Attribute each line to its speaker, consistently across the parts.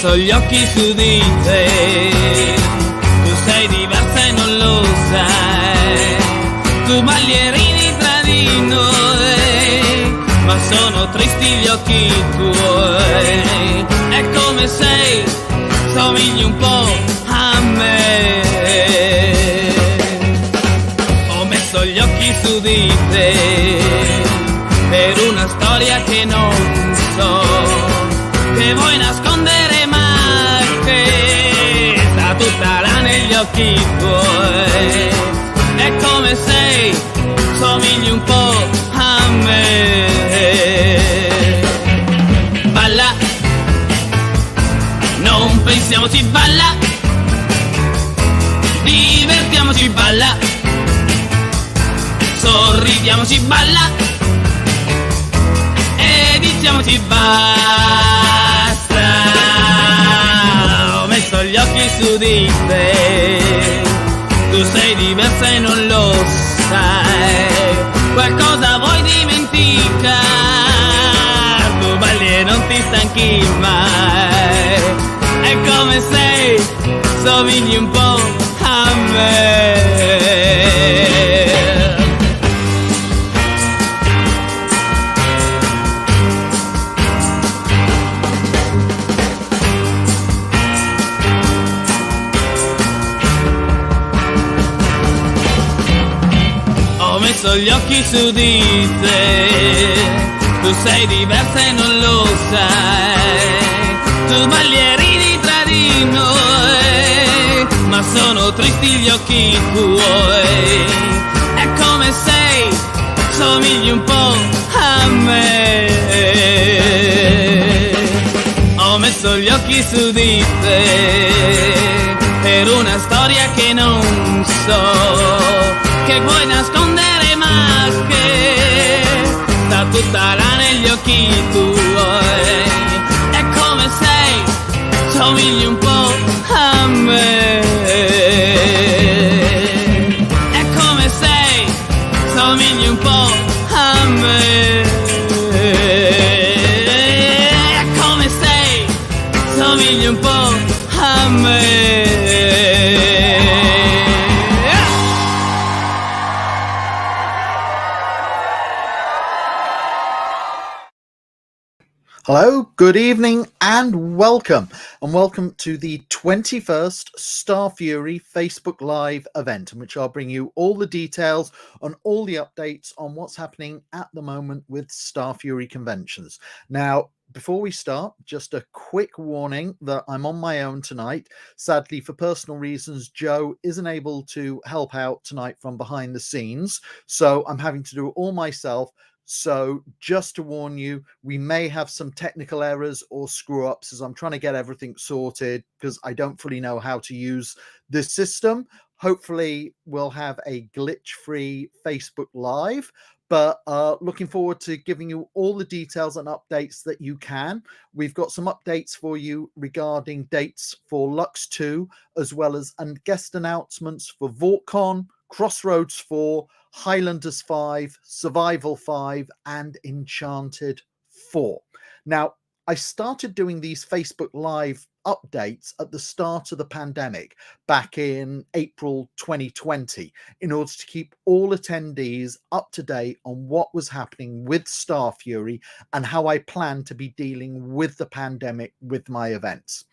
Speaker 1: messo gli occhi su di te, tu sei diversa e non lo sai, tu balli e ridi tra di noi, ma sono tristi gli occhi tuoi, è come sei, somigli un po' a me, ho messo gli occhi su di te, per una storia che non so, che vuoi nascondere ma che sta tutta là negli occhi tuoi, è come sei, somigli un po' a me. Balla, non pensiamoci, balla, divertiamoci, balla, sorridiamoci, balla, e diciamoci basta. Ho messo gli occhi su di te, tu sei diversa e non lo sai, qualcosa vuoi dimenticare, tu balli e non ti stanchi mai, è come sei, somigli un po' a me. Ho messo gli occhi su di te, tu sei diversa e non lo sai, tu balli e ridi tra di noi, ma sono tristi gli occhi tuoi, è come sei, somigli un po' a me. Ho messo gli occhi su di te, per una storia che non so, che vuoi nascondere ma che sta tutta là negli occhi tuoi, è come sei, somigli un po' a me, è come sei, somigli un po' a me, è come sei, somigli un po' a me.
Speaker 2: Hello, good evening, and welcome to the 21st Starfury Facebook Live event, in which I'll bring you all the details on all the updates on what's happening at the moment with Starfury conventions. Now, before we start, just a quick warning that I'm on my own tonight. Sadly, for personal reasons, Joe isn't able to help out tonight from behind the scenes, so I'm having to do it all myself. So just to warn you, we may have some technical errors or screw-ups as I'm trying to get everything sorted because I don't fully know how to use this system. Hopefully we'll have a glitch-free Facebook Live, but looking forward to giving you all the details and updates that you can. We've got some updates for you regarding dates for Lux 2, as well as guest announcements for VoughtCon, Crossroads 4, Highlanders 5, Survival 5, and Enchanted 4. Now, I started doing these Facebook Live updates at the start of the pandemic back in April 2020 in order to keep all attendees up to date on what was happening with Starfury and how I plan to be dealing with the pandemic with my events.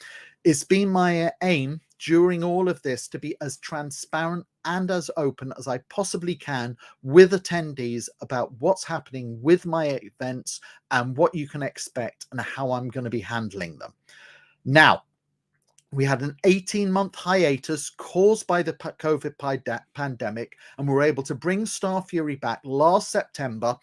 Speaker 2: It's been my aim during all of this to be as transparent and as open as I possibly can with attendees about what's happening with my events and what you can expect and how I'm going to be handling them. Now, we had an 18-month hiatus caused by the COVID pandemic, and we were able to bring Starfury back last September,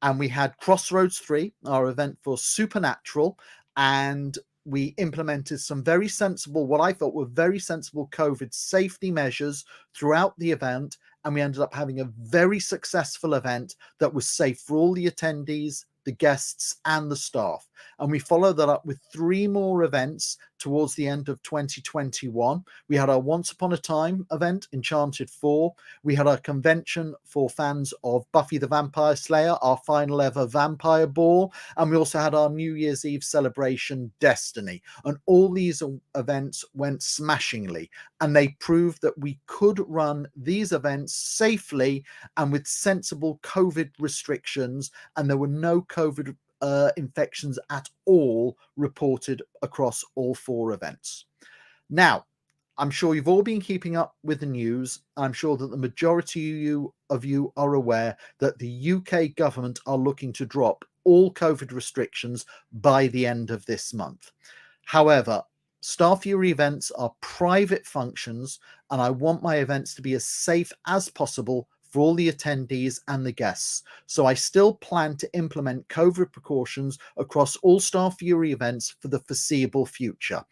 Speaker 2: and we had Crossroads 3, our event for Supernatural, and we implemented some very sensible, what I thought were very sensible COVID safety measures throughout the event. And we ended up having a very successful event that was safe for all the attendees, the guests, and the staff. And we followed that up with 3 more events towards the end of 2021. We had our Once Upon a Time event, Enchanted 4. We had our convention for fans of Buffy the Vampire Slayer, our final ever vampire ball. And we also had our New Year's Eve celebration, Destiny. And all these events went smashingly. And they proved that we could run these events safely and with sensible COVID restrictions. And there were no COVID infections at all reported across all 4 events. Now, I'm sure you've all been keeping up with the news. I'm sure that the majority of you are aware that the UK government are looking to drop all COVID restrictions by the end of this month. However, Starfury events are private functions, and I want my events to be as safe as possible for all the attendees and the guests. So I still plan to implement COVID precautions across all Starfury events for the foreseeable future.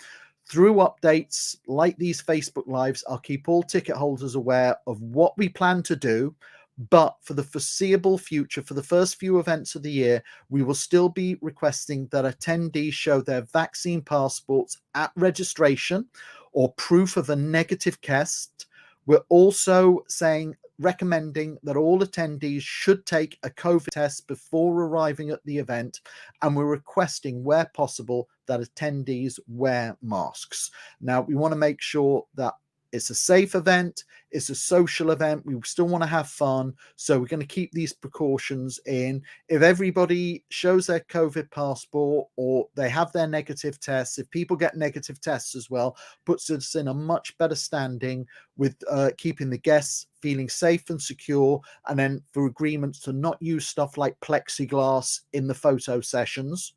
Speaker 2: Through updates like these Facebook Lives, I'll keep all ticket holders aware of what we plan to do. But for the foreseeable future, for the first few events of the year, we will still be requesting that attendees show their vaccine passports at registration or proof of a negative test. We're also recommending that all attendees should take a COVID test before arriving at the event, and we're requesting, where possible, that attendees wear masks. Now, we want to make sure that it's a safe event, it's a social event, we still want to have fun, so we're going to keep these precautions in. If everybody shows their COVID passport or they have their negative tests, if people get negative tests as well, puts us in a much better standing with keeping the guests feeling safe and secure, and then for agreements to not use stuff like plexiglass in the photo sessions.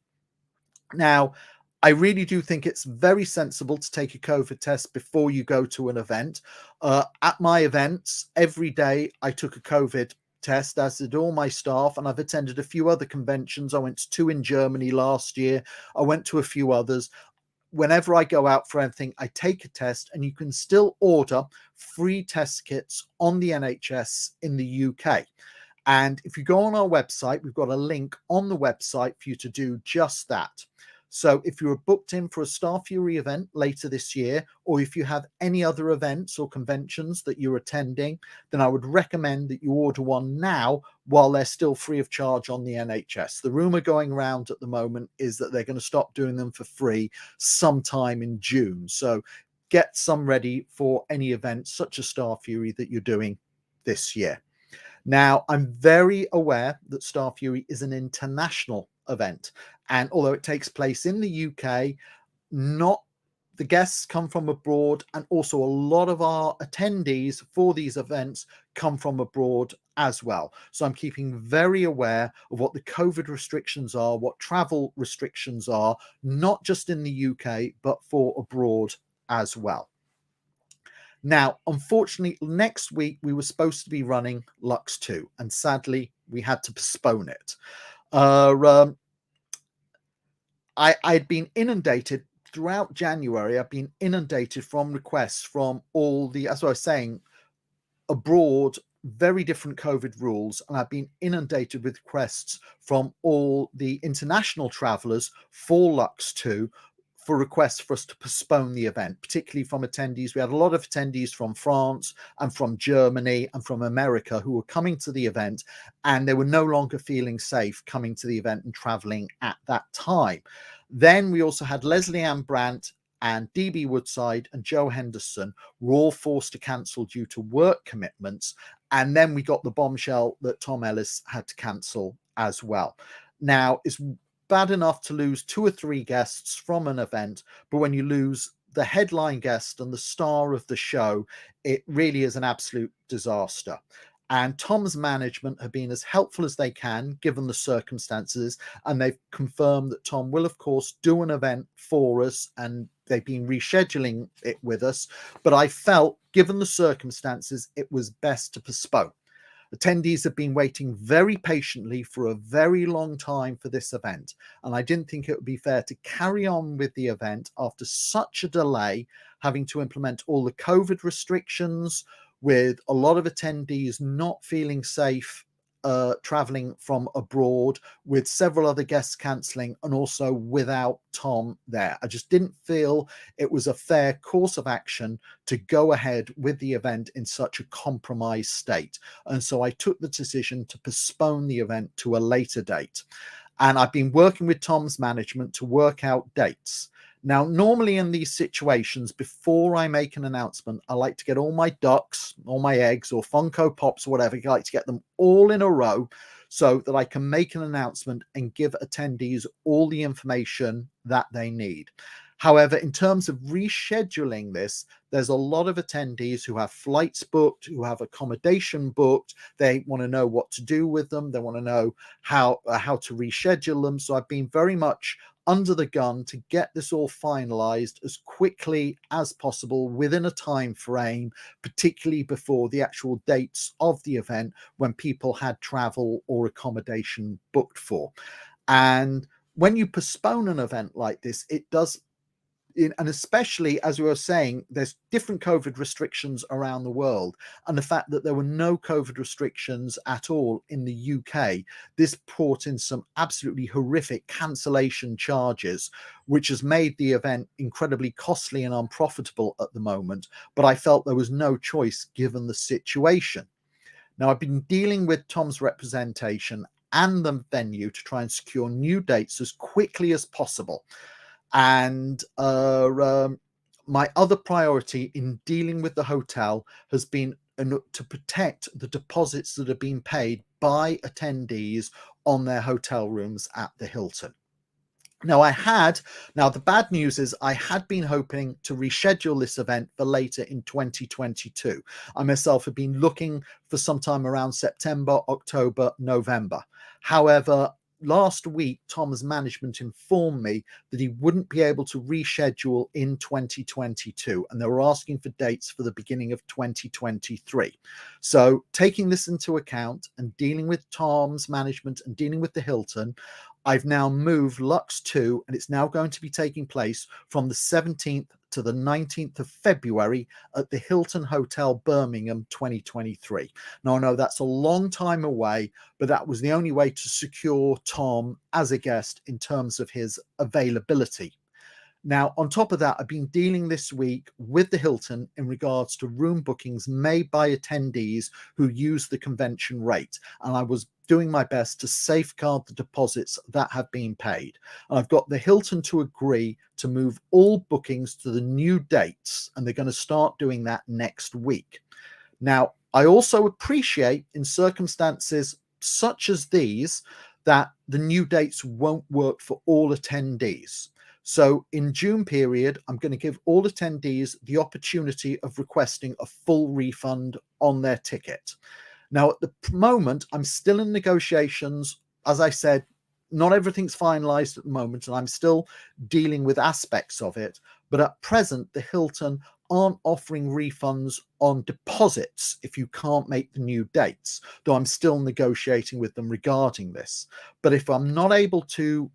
Speaker 2: Now, I really do think it's very sensible to take a COVID test before you go to an event. At my events, every day I took a COVID test, as did all my staff, and I've attended a few other conventions. I went to 2 in Germany last year. I went to a few others. Whenever I go out for anything, I take a test, and you can still order free test kits on the NHS in the UK. And if you go on our website, we've got a link on the website for you to do just that. So if you're booked in for a Starfury event later this year, or if you have any other events or conventions that you're attending, then I would recommend that you order one now while they're still free of charge on the NHS. The rumor going around at the moment is that they're going to stop doing them for free sometime in June. So get some ready for any events such as Starfury that you're doing this year. Now, I'm very aware that Starfury is an international event, and although it takes place in the UK, not the guests come from abroad, and also a lot of our attendees for these events come from abroad as well. So I'm keeping very aware of what the COVID restrictions are, what travel restrictions are, not just in the UK, but for abroad as well. Now, unfortunately, next week we were supposed to be running Lux 2, and sadly we had to postpone it. I'd been inundated throughout January. I've been inundated from requests from all the, as I was saying, abroad, very different COVID rules, and I've been inundated with requests from all the international travelers for Lux 2 for requests for us to postpone the event, particularly from attendees. We had a lot of attendees from France and from Germany and from America who were coming to the event, and they were no longer feeling safe coming to the event and traveling at that time. Then we also had Leslie Ann Brandt and DB Woodside and Joe Henderson were all forced to cancel due to work commitments. And then we got the bombshell that Tom Ellis had to cancel as well. Now, it's bad enough to lose 2 or 3 guests from an event, but when you lose the headline guest and the star of the show, it really is an absolute disaster. And Tom's management have been as helpful as they can, given the circumstances, and they've confirmed that Tom will, of course, do an event for us, and they've been rescheduling it with us. But I felt, given the circumstances, it was best to postpone. Attendees have been waiting very patiently for a very long time for this event, and I didn't think it would be fair to carry on with the event after such a delay, having to implement all the COVID restrictions, with a lot of attendees not feeling safe traveling from abroad, with several other guests cancelling, and also without Tom there. I just didn't feel it was a fair course of action to go ahead with the event in such a compromised state. And so I took the decision to postpone the event to a later date. And I've been working with Tom's management to work out dates. Now, normally in these situations, before I make an announcement, I like to get all my ducks, all my eggs, or Funko Pops, or whatever. I like to get them all in a row so that I can make an announcement and give attendees all the information that they need. However, in terms of rescheduling this, there's a lot of attendees who have flights booked, who have accommodation booked. They want to know what to do with them. They want to know how to reschedule them. So I've been very much under the gun to get this all finalized as quickly as possible within a time frame, particularly before the actual dates of the event when people had travel or accommodation booked for. And when you postpone an event like this, it does, and especially as we were saying, there's different COVID restrictions around the world, and the fact that there were no COVID restrictions at all in the UK, this brought in some absolutely horrific cancellation charges, which has made the event incredibly costly and unprofitable at the moment. But I felt there was no choice given the situation. Now, I've been dealing with Tom's representation and the venue to try and secure new dates as quickly as possible. And my other priority in dealing with the hotel has been to protect the deposits that have been paid by attendees on their hotel rooms at the Hilton. Now, the bad news is I had been hoping to reschedule this event for later in 2022. I myself have been looking for sometime around September, October, November. However, last week, Tom's management informed me that he wouldn't be able to reschedule in 2022, and they were asking for dates for the beginning of 2023. So taking this into account and dealing with Tom's management and dealing with the Hilton, I've now moved Lux 2, and it's now going to be taking place from the 17th to the 19th of February at the Hilton Hotel, Birmingham, 2023. Now, I know that's a long time away, but that was the only way to secure Tom as a guest in terms of his availability. Now, on top of that, I've been dealing this week with the Hilton in regards to room bookings made by attendees who use the convention rate. And I was doing my best to safeguard the deposits that have been paid. And I've got the Hilton to agree to move all bookings to the new dates, and they're going to start doing that next week. Now, I also appreciate in circumstances such as these that the new dates won't work for all attendees. So in June period, I'm going to give all attendees the opportunity of requesting a full refund on their ticket. Now, at the moment, I'm still in negotiations. As I said, not everything's finalized at the moment, and I'm still dealing with aspects of it. But at present, the Hilton aren't offering refunds on deposits if you can't make the new dates, though I'm still negotiating with them regarding this. But if I'm not able to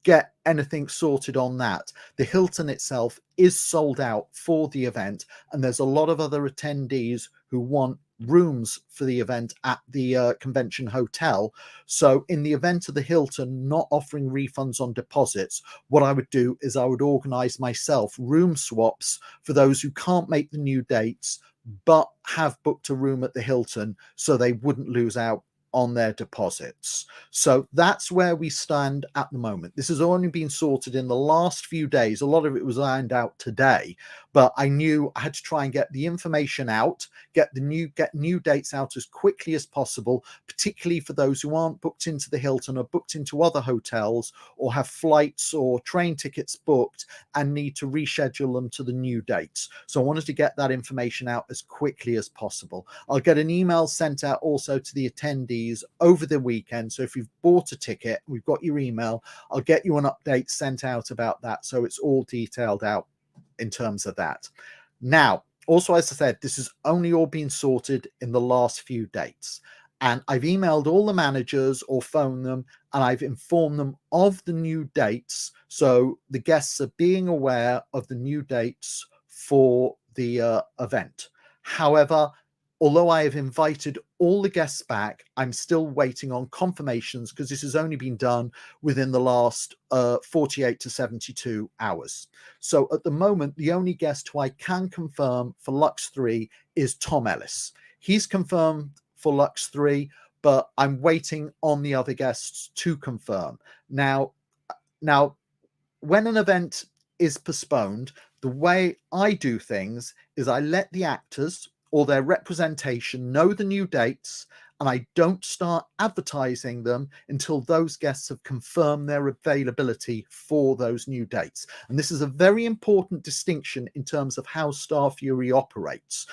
Speaker 2: get anything sorted on that, the Hilton itself is sold out for the event, and there's a lot of other attendees who want rooms for the event at the convention hotel. So in the event of the Hilton not offering refunds on deposits, what I would do is I would organize myself room swaps for those who can't make the new dates but have booked a room at the Hilton, so they wouldn't lose out on their deposits. So that's where we stand at the moment. This has only been sorted in the last few days. A lot of it was ironed out today, but I knew I had to try and get the information out, get new dates out as quickly as possible, particularly for those who aren't booked into the Hilton or booked into other hotels or have flights or train tickets booked and need to reschedule them to the new dates. So I wanted to get that information out as quickly as possible. I'll get an email sent out also to the attendees over the weekend. So if you've bought a ticket, we've got your email, I'll get you an update sent out about that. So it's all detailed out in terms of that. Now, also, as I said, this has only all been sorted in the last few dates. And I've emailed all the managers or phoned them, and I've informed them of the new dates. So the guests are being aware of the new dates for the event. However, although I have invited all the guests back, I'm still waiting on confirmations because this has only been done within the last 48 to 72 hours. So at the moment, the only guest who I can confirm for Lux 3 is Tom Ellis. He's confirmed for Lux 3, but I'm waiting on the other guests to confirm. Now, when an event is postponed, the way I do things is I let the actors or their representation know the new dates, and I don't start advertising them until those guests have confirmed their availability for those new dates. And this is a very important distinction in terms of how Starfury operates.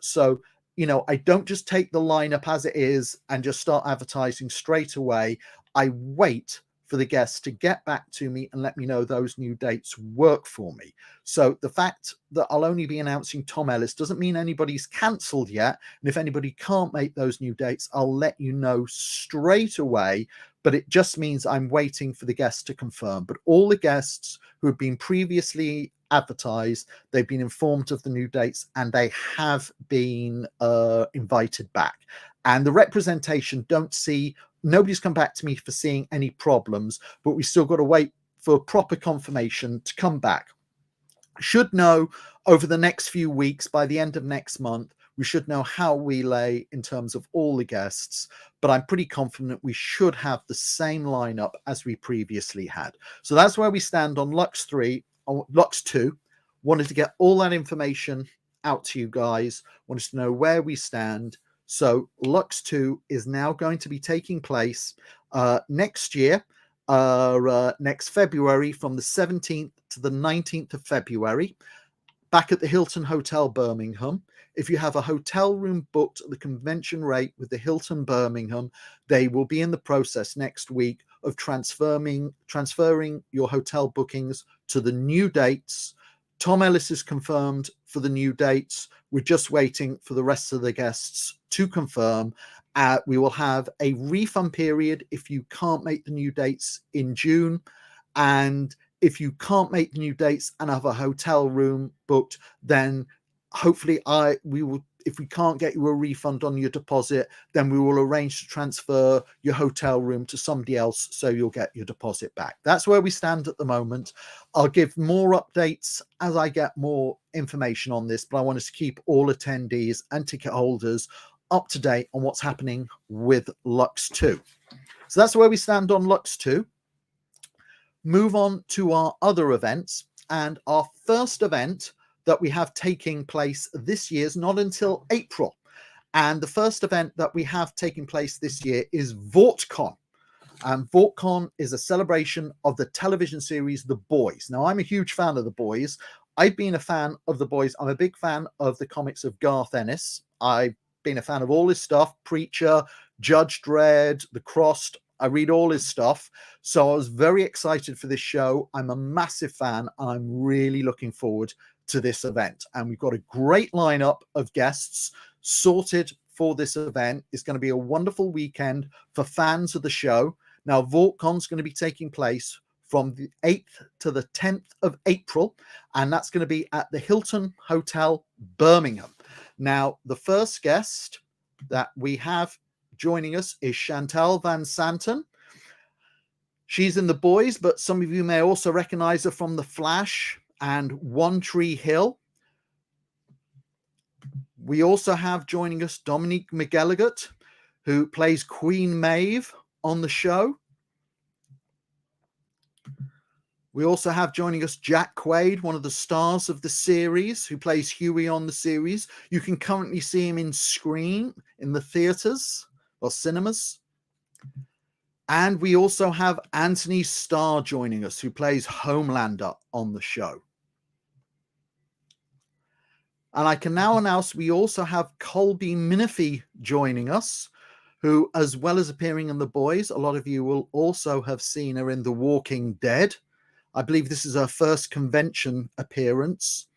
Speaker 2: So, you know, I don't just take the lineup as it is and just start advertising straight away. I wait for the guests to get back to me and let me know those new dates work for me. So the fact that I'll only be announcing Tom Ellis doesn't mean anybody's cancelled yet. And if anybody can't make those new dates, I'll let you know straight away. But it just means I'm waiting for the guests to confirm. But all the guests who have been previously advertised, they've been informed of the new dates, and they have been invited back. And the representation nobody's come back to me for seeing any problems, but we still got to wait for proper confirmation to come back. Should know over the next few weeks, by the end of next month, we should know how we lay in terms of all the guests, but I'm pretty confident we should have the same lineup as we previously had. So that's where we stand on Lux 3, on Lux 2. Wanted to get all that information out to you guys, wanted to know where we stand. So Lux 2 is now going to be taking place next year, next February, from the 17th to the 19th of February, back at the Hilton Hotel Birmingham. If you have a hotel room booked at the convention rate with the Hilton Birmingham, they will be in the process next week of transferring your hotel bookings to the new dates. Tom Ellis is confirmed for the new dates. We're just waiting for the rest of the guests to confirm. We will have a refund period if you can't make the new dates in June. And if you can't make the new dates and have a hotel room booked, then hopefully if we can't get you a refund on your deposit, then we will arrange to transfer your hotel room to somebody else so you'll get your deposit back. That's where we stand at the moment. I'll give more updates as I get more information on this, but I wanted to keep all attendees and ticket holders up to date on what's happening with Lux 2. So that's where we stand on Lux 2. Move on to our other events, and our first event that we have taking place this year is not until April. And the first event that we have taking place this year is VoughtCon. And VoughtCon is a celebration of the television series The Boys. Now, I'm a huge fan of The Boys. I've been a fan of The Boys. I'm a big fan of the comics of Garth Ennis. I've been a fan of all his stuff, Preacher, Judge Dredd, The Crossed. I read all his stuff. So I was very excited for this show. I'm a massive fan. I'm really looking forward to this event. And we've got a great lineup of guests sorted for this event. It's going to be a wonderful weekend for fans of the show. Now, VoughtCon's going to be taking place from the 8th to the 10th of April, and that's going to be at the Hilton Hotel Birmingham. Now, the first guest that we have joining us is Chantal Van Santen. She's in The Boys, but some of you may also recognize her from The Flash and One Tree Hill. We also have joining us Dominique McElligott, who plays Queen Maeve on the show. We also have joining us Jack Quaid, one of the stars of the series, who plays Huey on the series. You can currently see him in Screen in the theaters or cinemas. And we also have Anthony Starr joining us, who plays Homelander on the show. And I can now announce we also have Colby Minifie joining us, who, as well as appearing in The Boys, a lot of you will also have seen her in The Walking Dead. I believe this is her first convention appearance.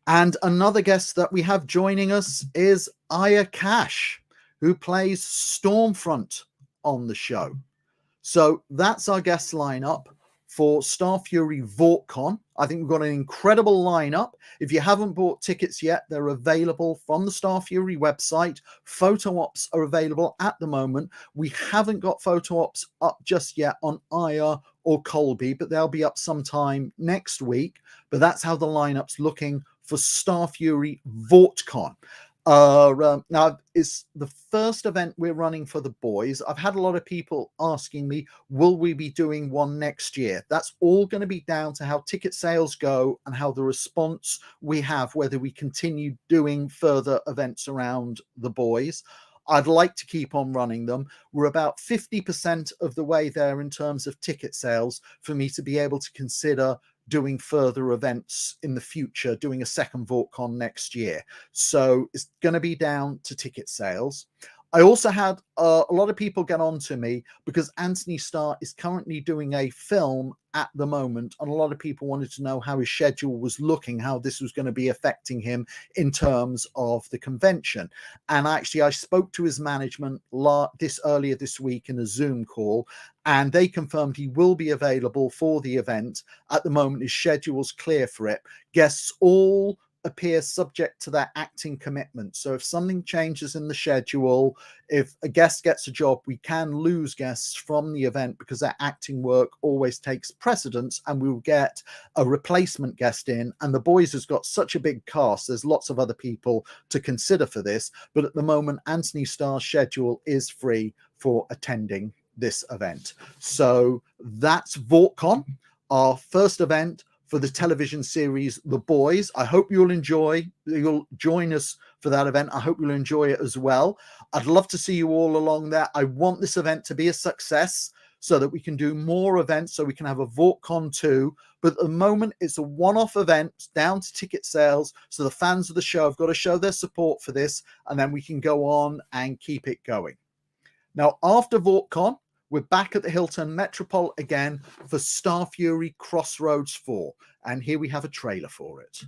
Speaker 2: And another guest that we have joining us is Aya Cash, who plays Stormfront on the show. So that's our guest lineup for Starfury VoughtCon. I think we've got an incredible lineup. If you haven't bought tickets yet, they're available from the Starfury website. Photo ops are available at the moment. We haven't got photo ops up just yet on Aya or Colby, but they'll be up sometime next week. But that's how the lineup's looking for Starfury VoughtCon. Now, it's the first event we're running for the boys. I've had a lot of people asking me, will we be doing one next year? That's all going to be down to how ticket sales go and how the response we have, whether we continue doing further events around the boys. I'd like to keep on running them. We're about 50% of the way there in terms of ticket sales for me to be able to consider doing further events in the future, doing a second VoughtCon next year. So it's going to be down to ticket sales. I also had a lot of people get on to me because Anthony Starr is currently doing a film at the moment, and a lot of people wanted to know how his schedule was looking, how this was going to be affecting him in terms of the convention. And actually, I spoke to his management earlier this week in a Zoom call, and they confirmed he will be available for the event. At the moment, his schedule's clear for it. Guests all appear subject to their acting commitment. So if something changes in the schedule, if a guest gets a job, we can lose guests from the event because their acting work always takes precedence, and we'll get a replacement guest in. And the boys has got such a big cast, there's lots of other people to consider for this, but at the moment Anthony Starr's schedule is free for attending this event. So that's VoughtCon, our first event for the television series The Boys. I hope you'll join us for that event. I hope you'll enjoy it as well. I'd love to see you all along there. I want this event to be a success so that we can do more events, so we can have a VoughtCon 2. But at the moment, it's a one-off event down to ticket sales. So the fans of the show have got to show their support for this, and then we can go on and keep it going. Now, after VoughtCon, we're back at the Hilton Metropole again for Starfury Crossroads 4. And here we have a trailer for it.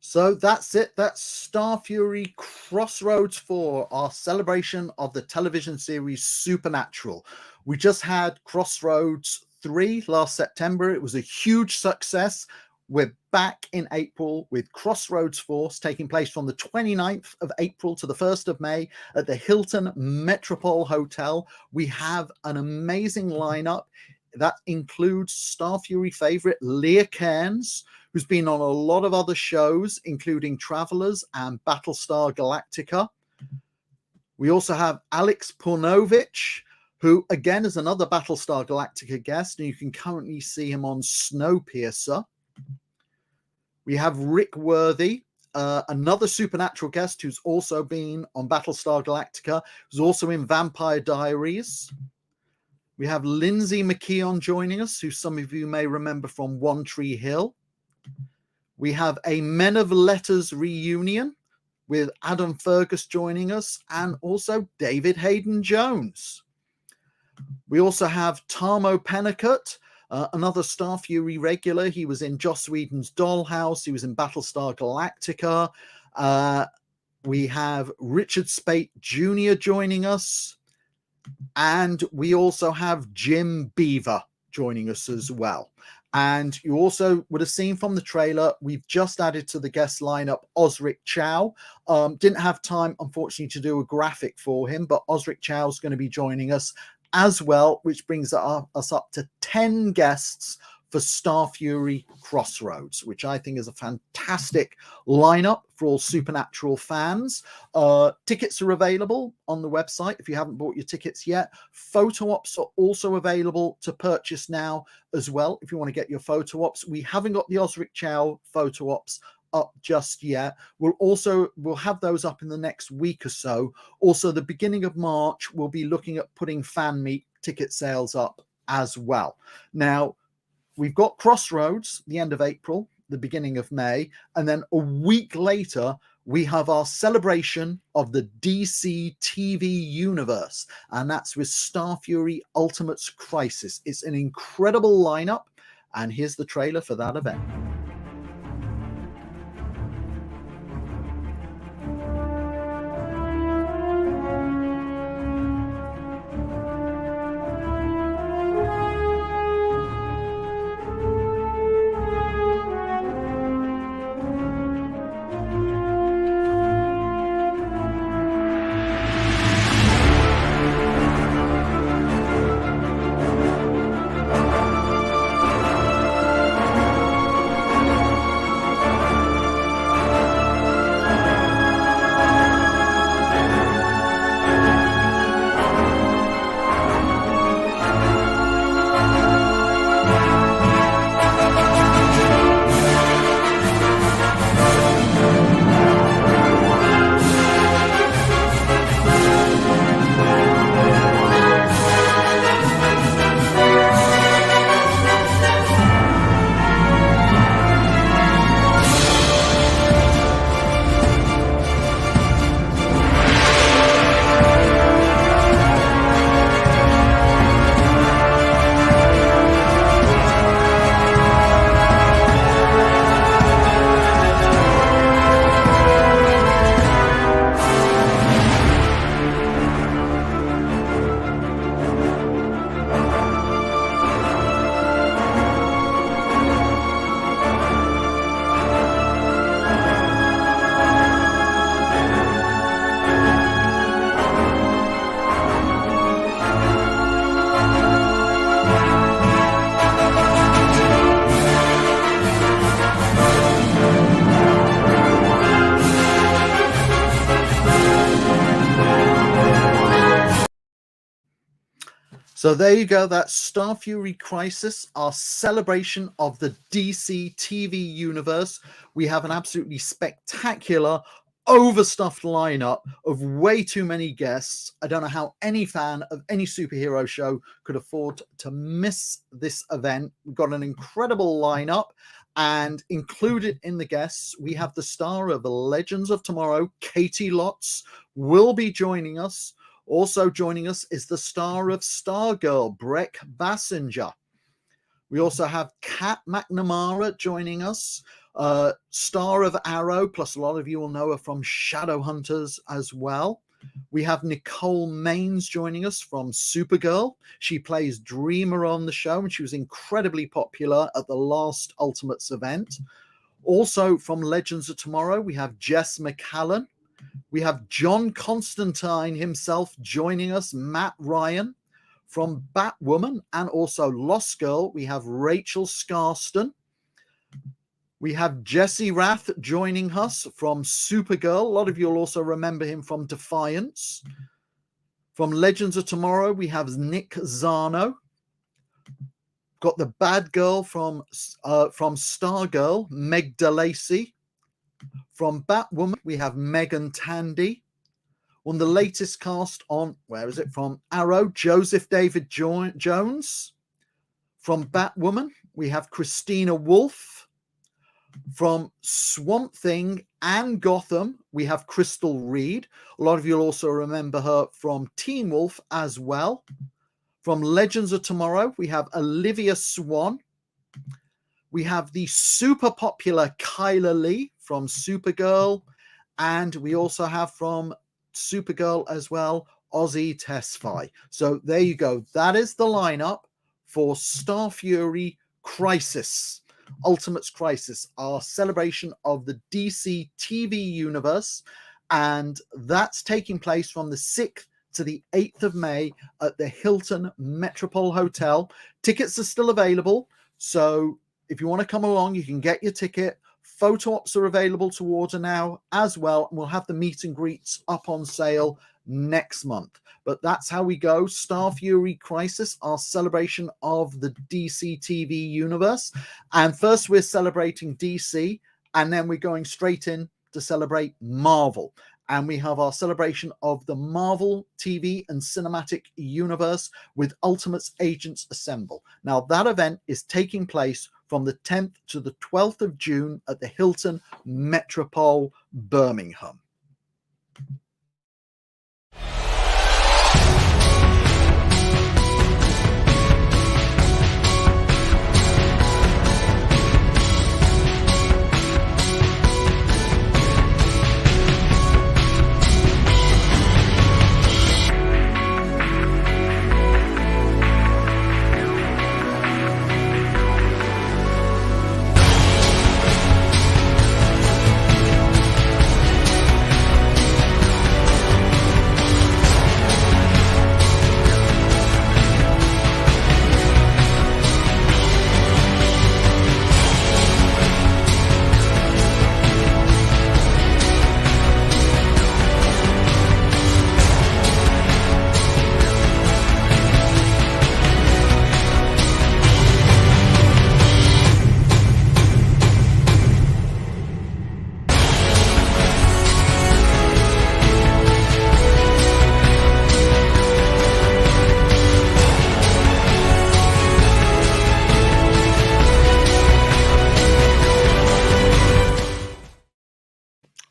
Speaker 2: So that's it. That's Starfury Crossroads 4, our celebration of the television series Supernatural. We just had Crossroads 3 last September. It was a huge success. We're back in April with Crossroads 4 taking place from the 29th of April to the 1st of May at the Hilton Metropole Hotel. We have an amazing lineup. That includes Starfury favorite Leah Cairns, who's been on a lot of other shows, including Travelers and Battlestar Galactica. We also have Alex Pornovich, who again is another Battlestar Galactica guest, and you can currently see him on Snowpiercer. We have Rick Worthy, another Supernatural guest who's also been on Battlestar Galactica, who's also in Vampire Diaries. We have Lindsay McKeon joining us, who some of you may remember from One Tree Hill. We have a Men of Letters reunion with Adam Fergus joining us, and also David Hayden Jones. We also have Tarmo Pennicott, another Starfury regular. He was in Joss Whedon's Dollhouse. He was in Battlestar Galactica. We have Richard Speight Jr. joining us. And we also have Jim Beaver joining us as well. And you also would have seen from the trailer, we've just added to the guest lineup Osric Chow. Didn't have time, unfortunately, to do a graphic for him, but Osric Chow is going to be joining us as well, which brings us up to 10 guests for Starfury Crossroads, which I think is a fantastic lineup for all Supernatural fans. Tickets are available on the website if you haven't bought your tickets yet. Photo ops are also available to purchase now as well if you want to get your photo ops. We haven't got the Osric Chow photo ops up just yet. We'll have those up in the next week or so. Also, the beginning of March, we'll be looking at putting fan meet ticket sales up as well. Now, we've got Crossroads, the end of April, the beginning of May, and then a week later, we have our celebration of the DC TV universe, and that's with Starfury Ultimates Crisis. It's an incredible lineup, and here's the trailer for that event. So there you go. That's Starfury Crisis, our celebration of the DC TV universe. We have an absolutely spectacular, overstuffed lineup of way too many guests. I don't know how any fan of any superhero show could afford to miss this event. We've got an incredible lineup, and included in the guests, we have the star of the Legends of Tomorrow, Katie Lotz, will be joining us. Also joining us is the star of Stargirl, Breck Bassinger. We also have Kat McNamara joining us. Star of Arrow, plus a lot of you will know her from Shadowhunters as well. We have Nicole Maines joining us from Supergirl. She plays Dreamer on the show, and she was incredibly popular at the last Ultimates event. Also from Legends of Tomorrow, we have Jess McCallan. We have John Constantine himself joining us, Matt Ryan. From Batwoman and also Lost Girl, we have Rachel Scarston. We have Jesse Rath joining us from Supergirl. A lot of you will also remember him from Defiance. From Legends of Tomorrow, we have Nick Zano. Got the bad girl from Stargirl, Meg DeLacy. From Batwoman, we have Megan Tandy. On the latest cast on, from Arrow, Joseph David Jones. From Batwoman, we have Christina Wolf. From Swamp Thing and Gotham, we have Crystal Reed. A lot of you will also remember her from Teen Wolf as well. From Legends of Tomorrow, we have Olivia Swan. We have the super popular Kyla Lee from Supergirl. And we also have from Supergirl as well, Ozzy Tesfaye. So there you go. That is the lineup for Starfury Crisis, Ultimates Crisis, our celebration of the DC TV universe. And that's taking place from the 6th to the 8th of May at the Hilton Metropole Hotel. Tickets are still available. So if you want to come along, you can get your ticket. Photo ops are available to order now as well. And we'll have the meet and greets up on sale next month. But that's how we go. Starfury Crisis, our celebration of the DC TV universe. And first we're celebrating DC, and then we're going straight in to celebrate Marvel. And we have our celebration of the Marvel TV and cinematic universe with Ultimates Agents Assemble. Now that event is taking place from the 10th to the 12th of June at the Hilton Metropole, Birmingham.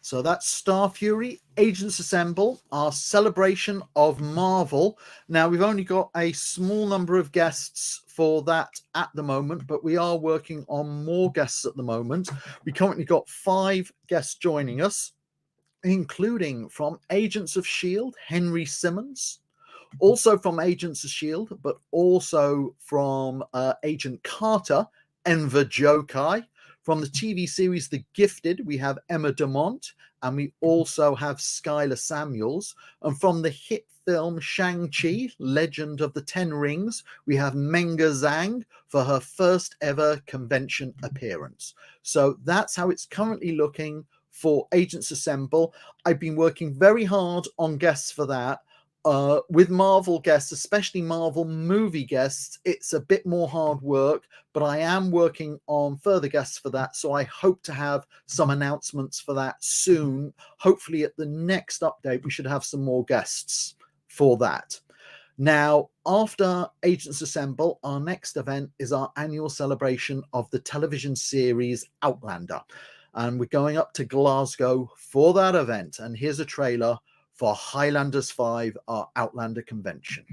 Speaker 2: So that's Starfury, Agents Assemble, our celebration of Marvel. Now, we've only got a small number of guests for that at the moment, but we are working on more guests at the moment. We currently got 5 guests joining us, including from Agents of S.H.I.E.L.D., Henry Simmons, also from Agents of S.H.I.E.L.D., but also from Agent Carter, Enver Jokai. From the TV series The Gifted, we have Emma Dumont, and we also have Skylar Samuels. And from the hit film Shang-Chi, Legend of the Ten Rings, we have Menga Zhang for her first ever convention appearance. So that's how it's currently looking for Agents Assemble. I've been working very hard on guests for that. With Marvel guests, especially Marvel movie guests, it's a bit more hard work, but I am working on further guests for that. So I hope to have some announcements for that soon. Hopefully at the next update, we should have some more guests for that. Now, after Agents Assemble, our next event is our annual celebration of the television series Outlander. And we're going up to Glasgow for that event. And here's a trailer for Highlanders 5, our Outlander convention.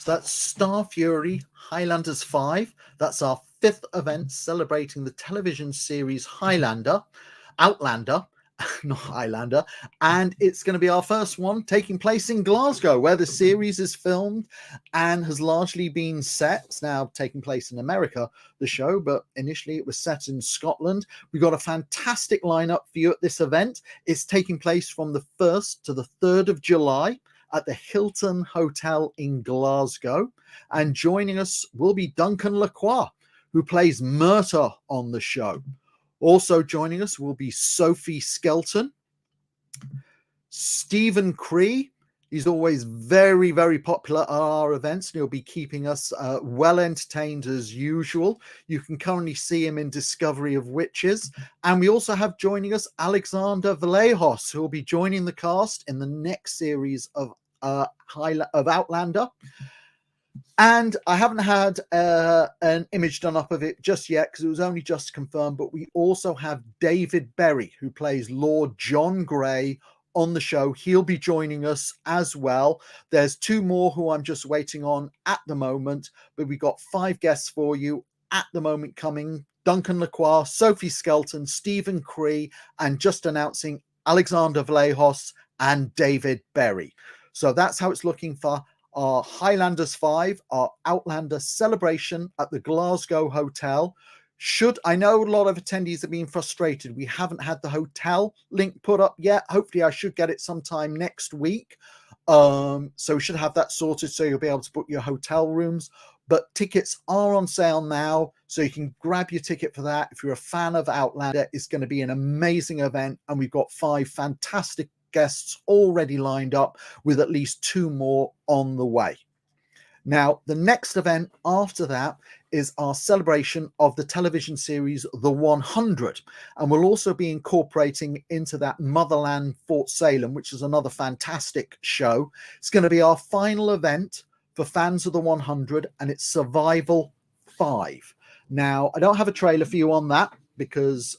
Speaker 2: So that's Starfury Highlanders 5. That's our 5th event celebrating the television series Outlander, not Highlander. And it's going to be our first one taking place in Glasgow, where the series is filmed and has largely been set. It's now taking place in America, the show, but initially it was set in Scotland. We've got a fantastic lineup for you at this event. It's taking place from the 1st to the 3rd of July at the Hilton Hotel in Glasgow. And joining us will be Duncan Lacroix, who plays Murta on the show. Also joining us will be Sophie Skelton, Stephen Cree. He's always very, very popular at our events, and he'll be keeping us well entertained as usual. You can currently see him in Discovery of Witches. And we also have joining us Alexander Vallejos, who will be joining the cast in the next series of Outlander. And I haven't had an image done up of it just yet because it was only just confirmed, but we also have David Berry, who plays Lord John Grey on the show. He'll be joining us as well. There's 2 more who I'm just waiting on at the moment, but we've got 5 guests for you at the moment coming. Duncan Lacroix, Sophie Skelton, Stephen Cree, and just announcing Alexander Vallejos and David Berry. So that's how it's looking for our Highlanders 5, our Outlander celebration at the Glasgow Hotel. I know a lot of attendees have been frustrated. We haven't had the hotel link put up yet. Hopefully I should get it sometime next week. So we should have that sorted so you'll be able to book your hotel rooms. But tickets are on sale now, so you can grab your ticket for that. If you're a fan of Outlander, it's going to be an amazing event, and we've got 5 fantastic guests already lined up with at least 2 more on the way. Now, the next event after that is our celebration of the television series The 100, and we'll also be incorporating into that Motherland Fort Salem, which is another fantastic show. It's going to be our final event for fans of The 100, and it's Survival 5. Now, I don't have a trailer for you on that because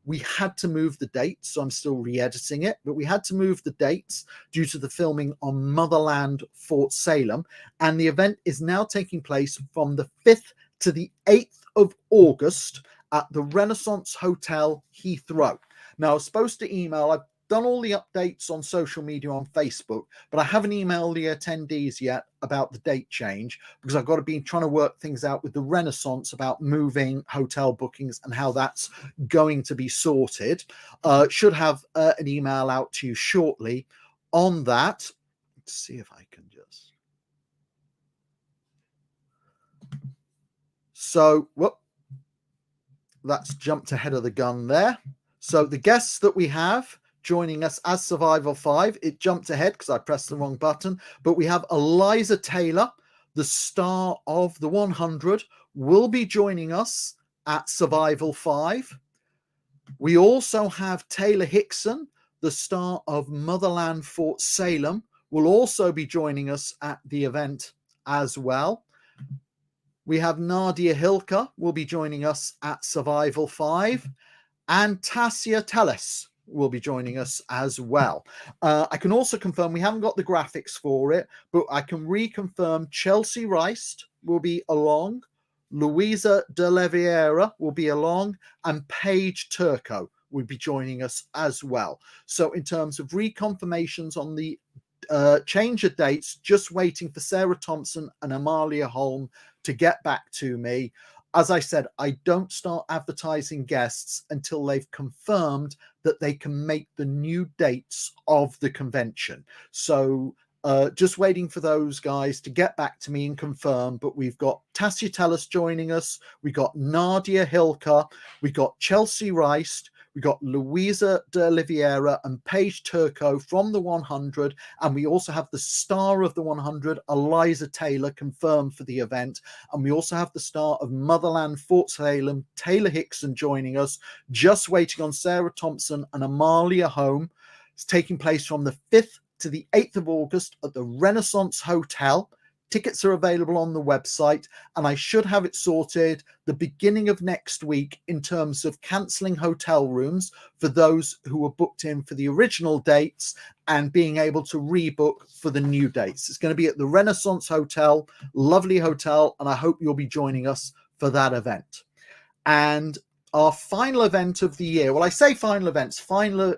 Speaker 2: we had to move the dates, so I'm still re-editing it, but we had to move the dates due to the filming on Motherland Fort Salem, and the event is now taking place from the 5th to the 8th of August at the Renaissance Hotel, Heathrow. Now, I was supposed to email, I've done all the updates on social media on Facebook, but I haven't emailed the attendees yet about the date change because I've got to be trying to work things out with the Renaissance about moving hotel bookings and how that's going to be sorted. Should have an email out to you shortly on that. Let's see if I can just. So, whoop, that's jumped ahead of the gun there. So the guests that we have joining us as Survival 5, it jumped ahead because I pressed the wrong button, but we have Eliza Taylor, the star of The 100, will be joining us at Survival 5. We also have Taylor Hickson, the star of Motherland Fort Salem, will also be joining us at the event as well. We have Nadia Hilka will be joining us at Survival 5, and Tassia Tellis will be joining us as well. I can also confirm we haven't got the graphics for it, but I can reconfirm Chelsea Rice will be along, Louisa de Oliveira will be along, and Paige Turco will be joining us as well. So in terms of reconfirmations on the change of dates, just waiting for Sarah Thompson and Amalia Holm to get back to me. As I said, I don't start advertising guests until they've confirmed that they can make the new dates of the convention. So just waiting for those guys to get back to me and confirm. But we've got Tassia Tellis joining us. We got Nadia Hilka. We got Chelsea Rice. We got Louisa de Oliveira and Paige Turco from The 100. And we also have the star of The 100, Eliza Taylor, confirmed for the event. And we also have the star of Motherland Fort Salem, Taylor Hickson, joining us. Just waiting on Sarah Thompson and Amalia Holm. It's taking place from the 5th to the 8th of August at the Renaissance Hotel. Tickets are available on the website, and I should have it sorted the beginning of next week in terms of cancelling hotel rooms for those who were booked in for the original dates and being able to rebook for the new dates. It's going to be at the Renaissance Hotel, lovely hotel, and I hope you'll be joining us for that event. And our final event of the year, well, I say final events, final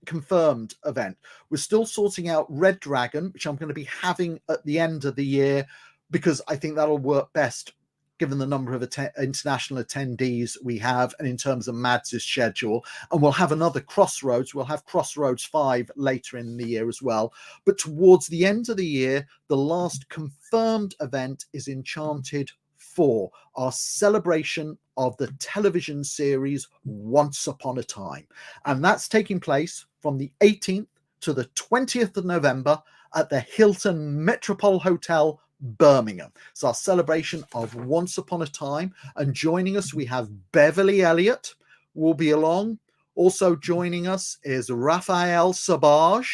Speaker 2: confirmed event. We're still sorting out Red Dragon, which I'm going to be having at the end of the year because I think that'll work best given the number of international attendees we have and in terms of Mads' schedule. And we'll have another Crossroads. We'll have Crossroads 5 later in the year as well. But towards the end of the year, the last confirmed event is Enchanted 4, our celebration of the television series Once Upon a Time. And that's taking place from the 18th to the 20th of November at the Hilton Metropole Hotel, Birmingham. It's our celebration of Once Upon a Time. And joining us, we have Beverly Elliott will be along. Also joining us is Raphael Sabaj.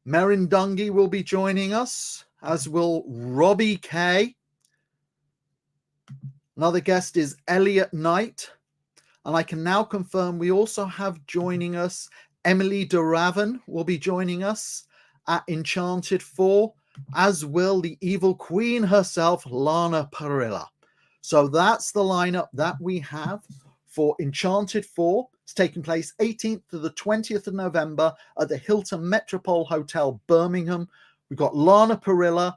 Speaker 2: Merrin Dungy will be joining us, as will Robbie Kay. Another guest is Elliot Knight. And I can now confirm we also have joining us Emily de Raven will be joining us at Enchanted 4, as will the evil queen herself, Lana Parrilla. So that's the lineup that we have for Enchanted 4. It's taking place 18th to the 20th of November at the Hilton Metropole Hotel, Birmingham. We've got Lana Parrilla,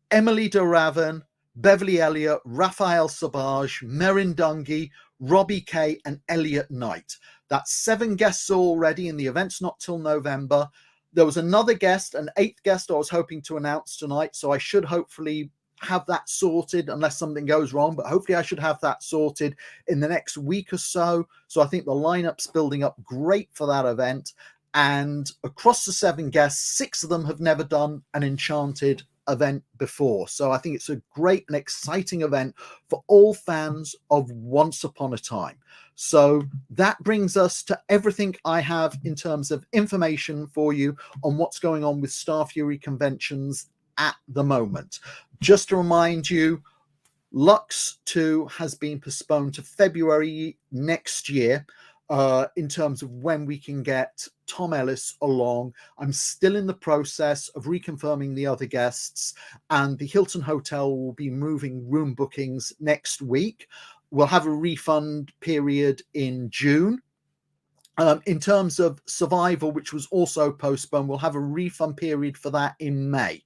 Speaker 2: Emily de Raven, Beverly Elliott, Raphael Sabaj, Merrin Dungy, Robbie Kay, and Elliot Knight. That's 7 guests already, and the event's not till November. There was another guest, an 8th guest I was hoping to announce tonight, so I should hopefully have that sorted unless something goes wrong, but hopefully I should have that sorted in the next week or so. So I think the lineup's building up great for that event. And across the 7 guests, 6 of them have never done an Enchanted event before. So I think it's a great and exciting event for all fans of Once Upon a Time. So that brings us to everything I have in terms of information for you on what's going on with Starfury conventions at the moment. Just to remind you, Lux 2 has been postponed to February next year. In terms of when we can get Tom Ellis along. I'm still in the process of reconfirming the other guests, and the Hilton Hotel will be moving room bookings next week. We'll have a refund period in June. In terms of Survival, which was also postponed, we'll have a refund period for that in May.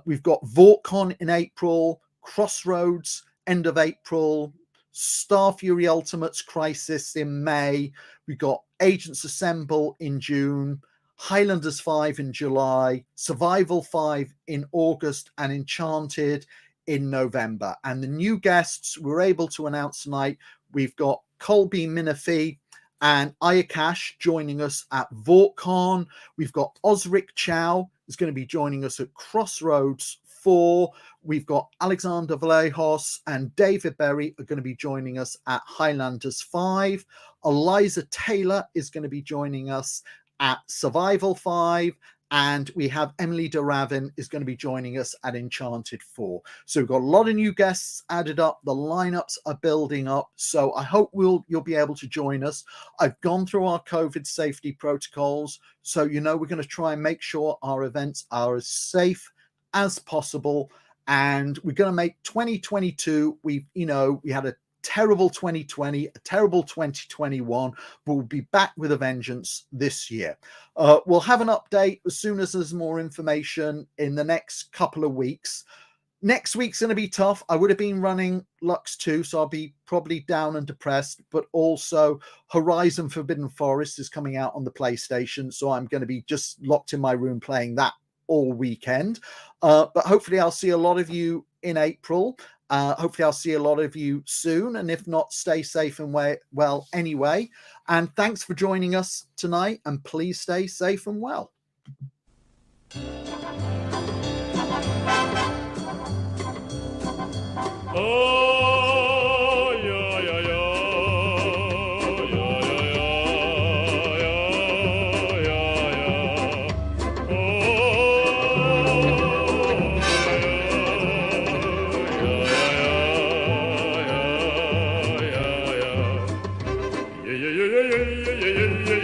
Speaker 2: We've got VoughtCon in April, Crossroads end of April, Starfury Ultimates Crisis in May. We got Agents Assemble in June, Highlanders 5 in July, Survival 5 in August, and Enchanted in November. And the new guests we're able to announce tonight, we've got Colby Minifee and Ayakash joining us at VoughtCon. We've got Osric Chow is going to be joining us at Crossroads 4. We've got Alexander Vallejos and David Berry are going to be joining us at Highlanders 5. Eliza Taylor is going to be joining us at Survival 5. And we have Emily de Raven is going to be joining us at Enchanted 4. So we've got a lot of new guests added up. The lineups are building up. So I hope you'll be able to join us. I've gone through our COVID safety protocols. So, we're going to try and make sure our events are as safe as possible. And we're going to make 2022, we had a terrible 2020, a terrible 2021, but we'll be back with a vengeance this year. We'll have an update as soon as there's more information in the next couple of weeks. Next week's going to be tough. I would have been running Lux 2, so I'll be probably down and depressed, but also Horizon Forbidden Forest is coming out on the PlayStation, so I'm going to be just locked in my room playing that all weekend. But hopefully I'll see a lot of you in April. Hopefully I'll see a lot of you soon, and if not, stay safe and well anyway. And thanks for joining us tonight, and please stay safe and well.
Speaker 3: yeah, yeah, yeah, yeah, yeah, yeah, yeah, yeah,